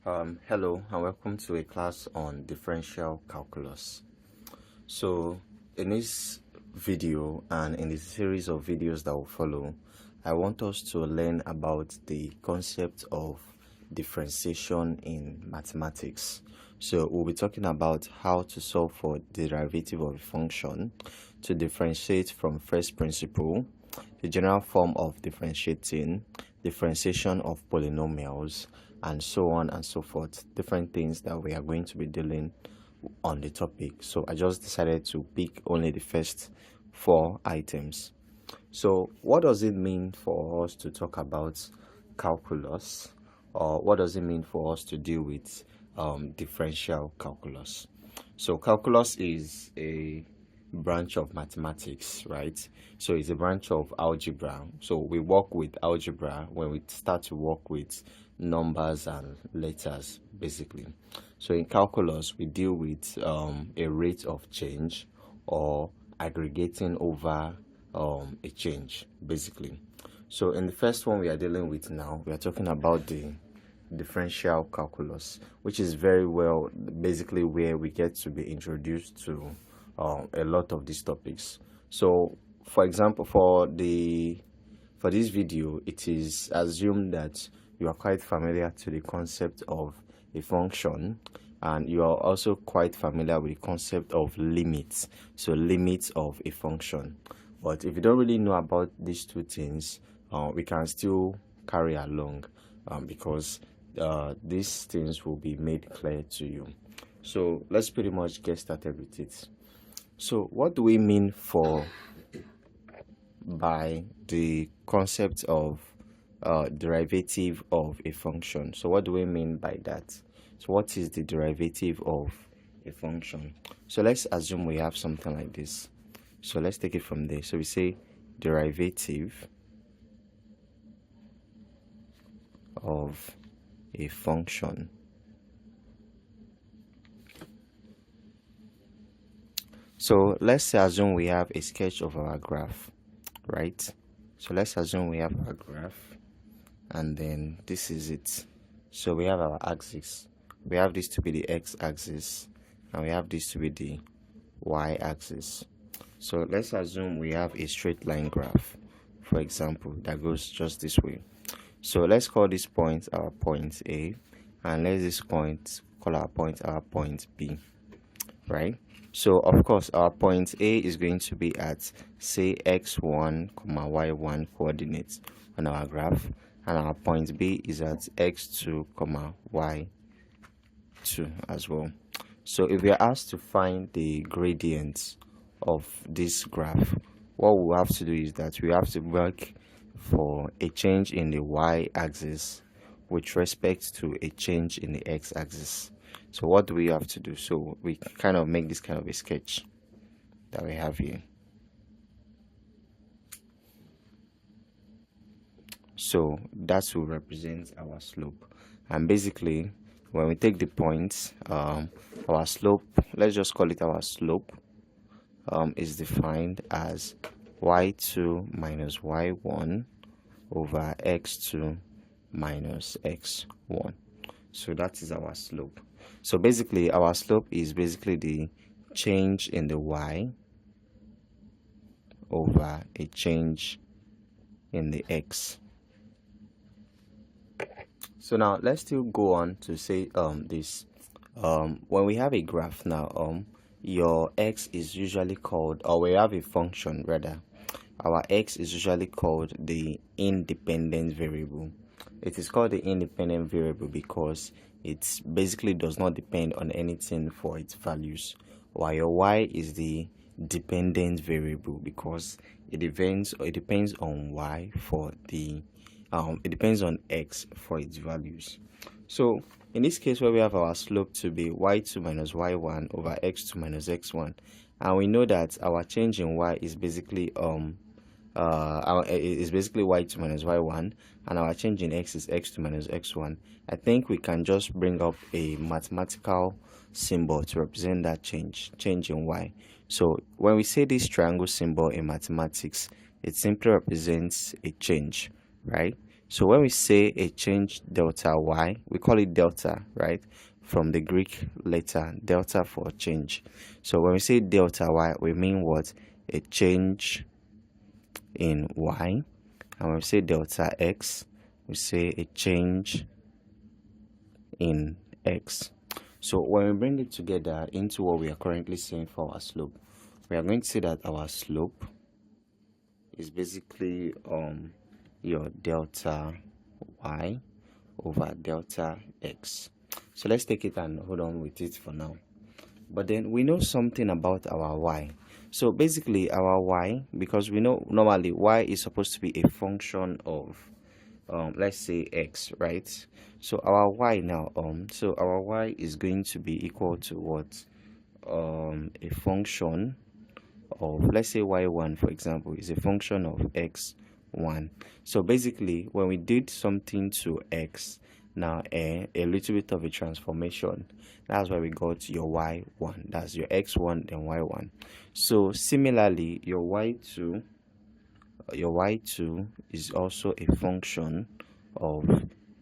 Hello and welcome to a class on differential calculus. So in this video and in the series of videos that will follow, I want us to learn about the concept of differentiation in mathematics. So we'll be talking about how to solve for the derivative of a function, to differentiate from first principle, the general form of differentiating, differentiation of polynomials, and so on and so forth. Different things that we are going to be dealing on the topic. So I just decided to pick only the first 4 items. So what does it mean for us to talk about calculus, or what does it mean for us to deal with differential calculus? So calculus is a branch of mathematics, right? So it's a branch of algebra. So we work with algebra when we start to work with numbers and letters, basically. So in calculus, we deal with a rate of change or aggregating over a change, basically. So in the first one we are dealing with now, we are talking about the differential calculus, which is very well basically where we get to be introduced to a lot of these topics. So for example, for this video, it is assumed that you are quite familiar to the concept of a function, and you are also quite familiar with the concept of limits, so limits of a function. But if you don't really know about these two things, we can still carry along because these things will be made clear to you. So let's pretty much get started with it. So what do we mean by the concept of derivative of a function? So what do we mean by that? So what is the derivative of a function? So let's assume we have something like this. So let's take it from there. So we say derivative of a function. So let's assume we have a sketch of our graph, right? So let's assume we have our graph, and then this is it. So we have our axis. We have this to be the x-axis, and we have this to be the y-axis. So let's assume we have a straight line graph, for example, that goes just this way. So let's call this point our point A, and let's call our point B, right? So of course our point A is going to be at, say, x1, y1 coordinates on our graph, and our point B is at x2, y2 as well. So if we are asked to find the gradients of this graph, what we have to do is that we have to work for a change in the y-axis with respect to a change in the x-axis. So what do we have to do? So we kind of make this kind of a sketch that we have here. So that will represent our slope, and basically when we take the points, our slope, let's just call it our slope, is defined as y2 minus y1 over x2 minus x1. So that is our slope. So basically our slope is basically the change in the y over a change in the x. So now let's still go on to say this. When we have a graph now, your x is usually called, or we have a function rather, our x is usually called the independent variable. It is called the independent variable because it basically does not depend on anything for its values, while your y is the dependent variable because it depends on y for the it depends on x for its values. So in this case, where we have our slope to be y2 minus y1 over x2 minus x1, and we know that our change in y is basically y2 minus y1, and our change in x is x2 minus x1. I think we can just bring up a mathematical symbol to represent that change in y. So when we say this triangle symbol in mathematics, it simply represents a change, right? So when we say a change delta y, we call it delta, right? From the Greek letter delta for change. So when we say delta y, we mean what? A change in y. And when we say delta x, we say a change in x. So when we bring it together into what we are currently saying for our slope, we are going to say that our slope is basically your delta y over delta x. So let's take it and hold on with it for now. But then we know something about our y. So basically our y, because we know normally y is supposed to be a function of let's say x, right? So our y now so our y is going to be equal to what? A function of, let's say y1 for example is a function of x1. So basically when we did something to x, now a little bit of a transformation, that's why we got your y1, that's your x1 then y1. So similarly your y2 is also a function of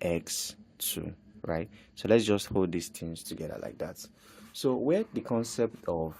x2, right? So let's just hold these things together like that. So where the concept of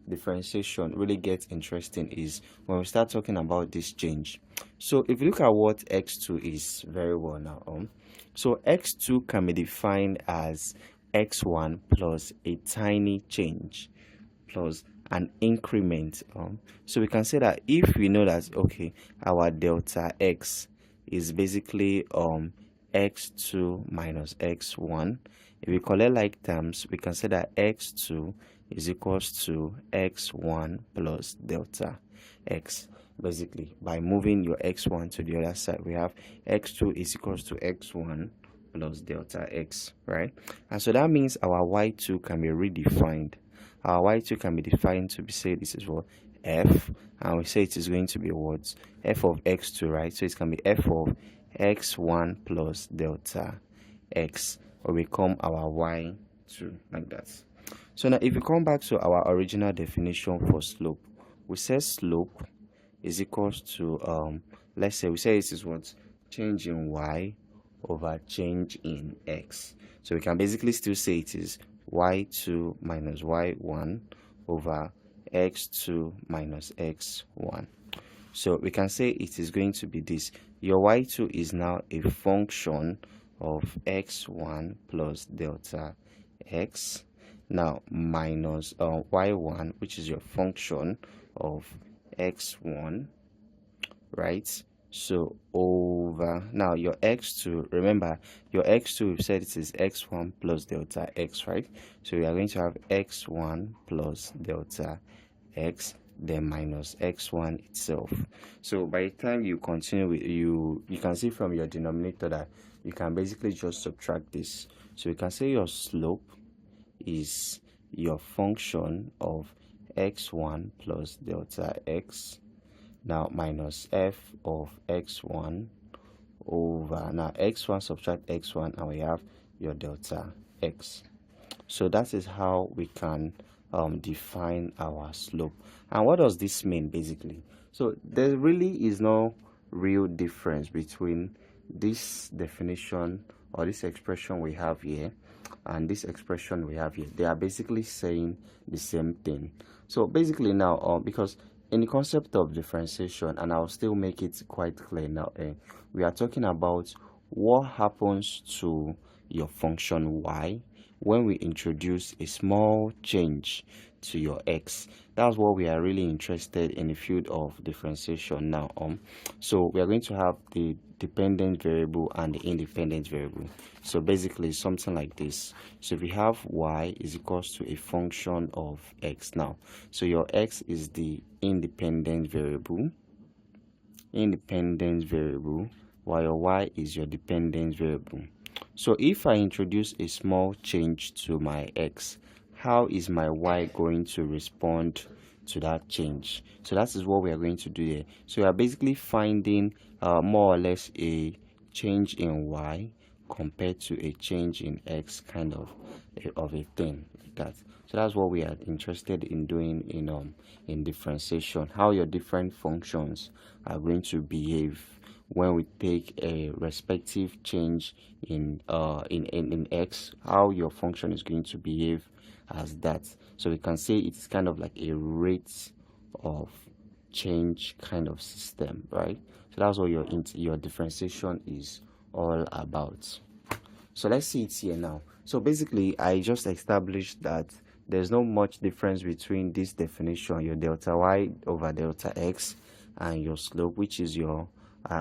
differentiation really gets interesting is when we start talking about this change. So if you look at what x2 is very well now, so x2 can be defined as x1 plus a tiny change plus an increment. So we can say that if we know that okay, our delta x is basically x2 minus x1, if we collect like terms, we can say that x2 is equals to x1 plus delta x. Basically by moving your x1 to the other side, we have x2 is equals to x1 plus delta x, right? And so that means our y2 can be redefined. Our y2 can be defined to be, say this is what, f, and we say it is going to be what, f of x2, right? So it can be f of x1 plus delta x, or become our y2 like that. So now if we come back to our original definition for slope, we say slope is equals to let's say we say this is what, change in y over change in x. So we can basically still say it is y2 minus y1 over x2 minus x1. So we can say it is going to be this. Your y2 is now a function of x1 plus delta x, now minus y1, which is your function of x1, right? So over, now your x2, remember your x2, we've said it is x1 plus delta x, right? So we are going to have x1 plus delta x, then minus x1 itself. So by the time you continue with you can see from your denominator that you can basically just subtract this. So you can say your slope is your function of x1 plus delta x, now minus f of x1 over, now x1 subtract x1, and we have your delta x. So that is how we can define our slope. And what does this mean basically? So there really is no real difference between this definition or this expression we have here and this expression we have here. They are basically saying the same thing. So basically now because in the concept of differentiation, and I'll still make it quite clear now, we are talking about what happens to your function y when we introduce a small change to your x. That's what we are really interested in the field of differentiation now. So we are going to have the dependent variable and the independent variable. So basically something like this. So if we have y is equals to a function of x now, so your x is the independent variable, while your y is your dependent variable. So if I introduce a small change to my x, how is my y going to respond to that change? So that is what we are going to do here. So we are basically finding more or less a change in y compared to a change in x, kind of a thing like that. So that's what we are interested in doing in differentiation, how your different functions are going to behave when we take a respective change in x, how your function is going to behave as that. So we can say it's kind of like a rate of change kind of system, right? So that's what your differentiation is all about. So let's see it here now. So basically, I just established that there's not much difference between this definition, your delta y over delta x, and your slope, which is your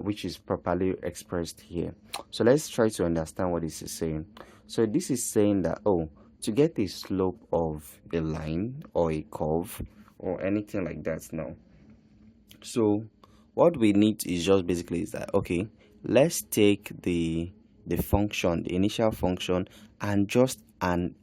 which is properly expressed here. So let's try to understand what this is saying. So this is saying that, oh, to get a slope of a line or a curve or anything like that now, so what we need is just basically is that, okay, let's take the function, the initial function, and just an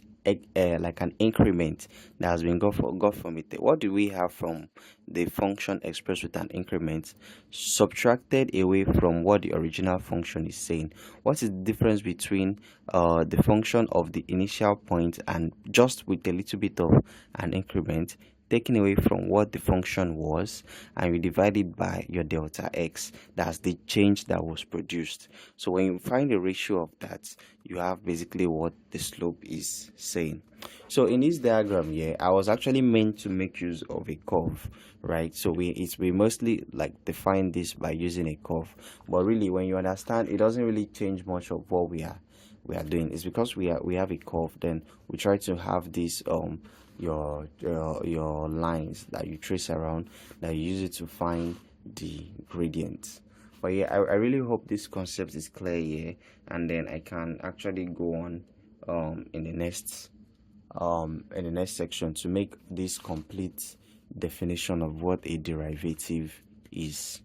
like an increment that has been got from it. What do we have from the function expressed with an increment subtracted away from what the original function is saying? What is the difference between the function of the initial point and just with a little bit of an increment taken away from what the function was, and you divide it by your delta x? That's the change that was produced. So when you find the ratio of that, you have basically what the slope is saying. So in this diagram here, I was actually meant to make use of a curve, right? So we mostly like define this by using a curve, but really when you understand, it doesn't really change much of what we are doing. It's because we have a curve, then we try to have this your lines that you trace around, that you use it to find the gradient. But yeah, I really hope this concept is clear here, and then I can actually go on in the next section to make this complete definition of what a derivative is.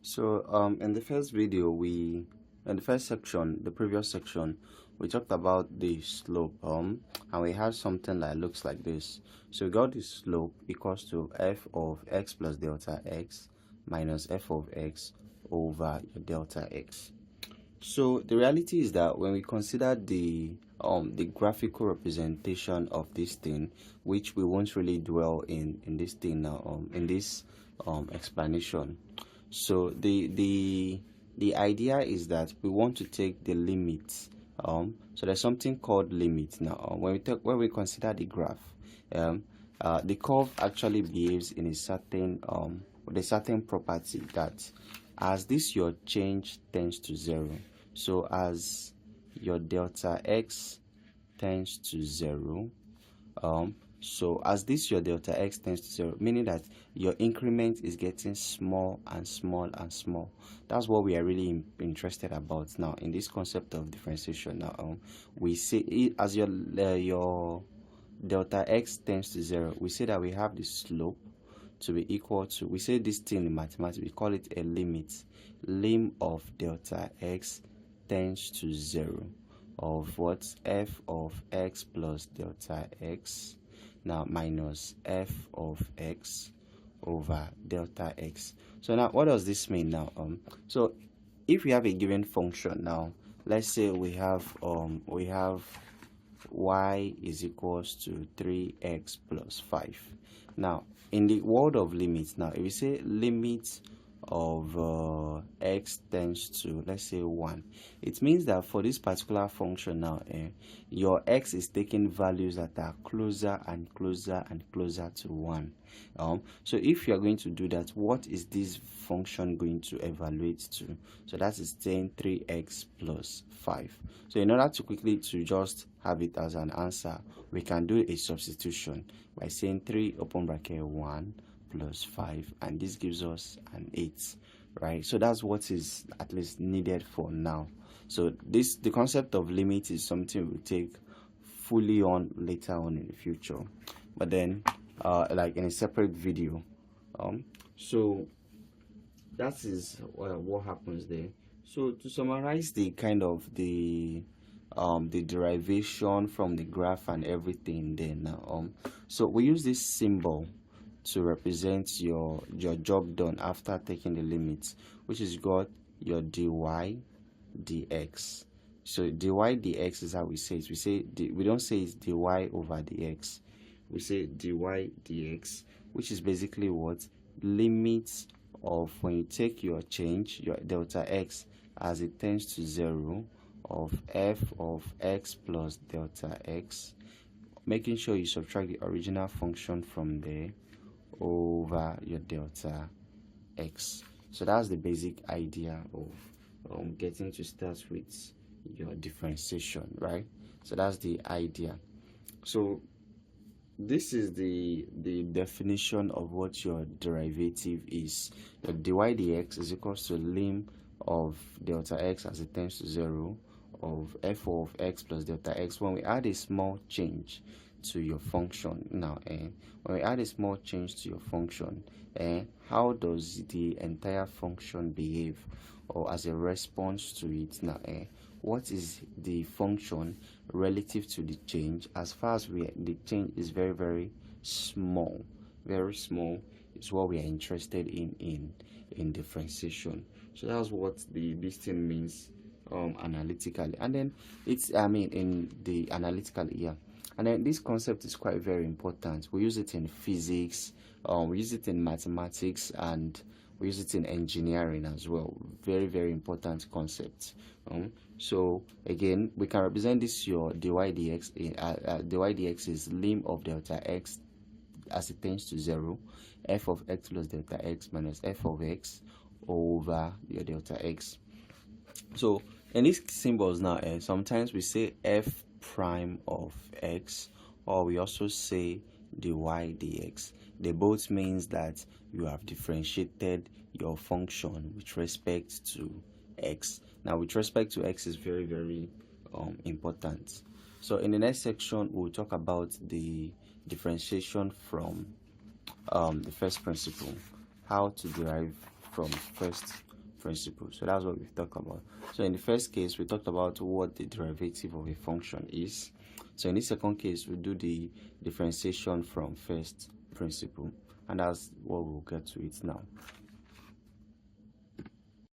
So in the first video, in the first section, the previous section, we talked about the slope and we had something that looks like this. So we got the slope equals to f of x plus delta x minus f of x over delta x. So the reality is that when we consider the graphical representation of this thing, which we won't really dwell in this thing now, in this explanation. So the idea is that we want to take the limits. So there's something called limit now. When we consider the graph, the curve actually behaves in a certain with a certain property that as this your change tends to 0. So as your delta x tends to 0, so as this your delta x tends to 0, meaning that your increment is getting small and small and small. That's what we are really interested about now in this concept of differentiation. Now we say as your delta x tends to 0, we say that we have the slope to be equal to, we say this thing in mathematics, we call it a limit. Lim of delta x tends to 0 of what? F of x plus delta x now minus f of x over delta x. So now what does this mean now? So if we have a given function now, let's say we have y is equals to 3x plus 5. Now in the world of limits, now if we say limit of x tends to, let's say, 1, it means that for this particular function now, your x is taking values that are closer and closer and closer to 1. So if you are going to do that, what is this function going to evaluate to? So that is 3x plus 5. So in order to quickly to just have it as an answer, we can do a substitution by saying 3 open bracket 1 plus 5, and this gives us an 8, right? So that's what is at least needed for now. So the concept of limit is something we'll take fully on later on in the future, but then like in a separate video. So that is what happens there. So to summarize the kind of the derivation from the graph and everything, then so we use this symbol to represent your job done after taking the limits, which is got your dy dx. So dy dx is how we say it. We don't say it's dy over dx. We say dy dx, which is basically what? Limits of when you take your change, your delta x, as it tends to 0, of f of x plus delta x, making sure you subtract the original function from there over your delta x. So that's the basic idea of getting to start with your differentiation, right? So that's the idea. So this is the definition of what your derivative is. The dy dx is equals to lim of delta x as it tends to 0 of f of x plus delta x. When we add a small change to your function now, when we add a small change to your function, how does the entire function behave, or as a response to it now? What is the function relative to the change? As far as the change is very, very small, is what we are interested in differentiation. So that's what this thing means analytically. And then it's in the analytical, yeah. And then this concept is quite very important. We use it in physics, we use it in mathematics, and we use it in engineering as well. Very, very important concept. So again, we can represent this your dy dx. Dy dx is lim of delta x as it tends to 0, f of x plus delta x minus f of x over your delta x. So in these symbols now, sometimes we say f prime of x, or we also say dy dx. They both means that you have differentiated your function with respect to x. Now with respect to x is very, very important. So in the next section we'll talk about the differentiation from the first principle, how to derive from first principle. So that's what we've talked about. So in the first case we talked about what the derivative of a function is. So in the second case we do the differentiation from first principle, and that's what we'll get to it now.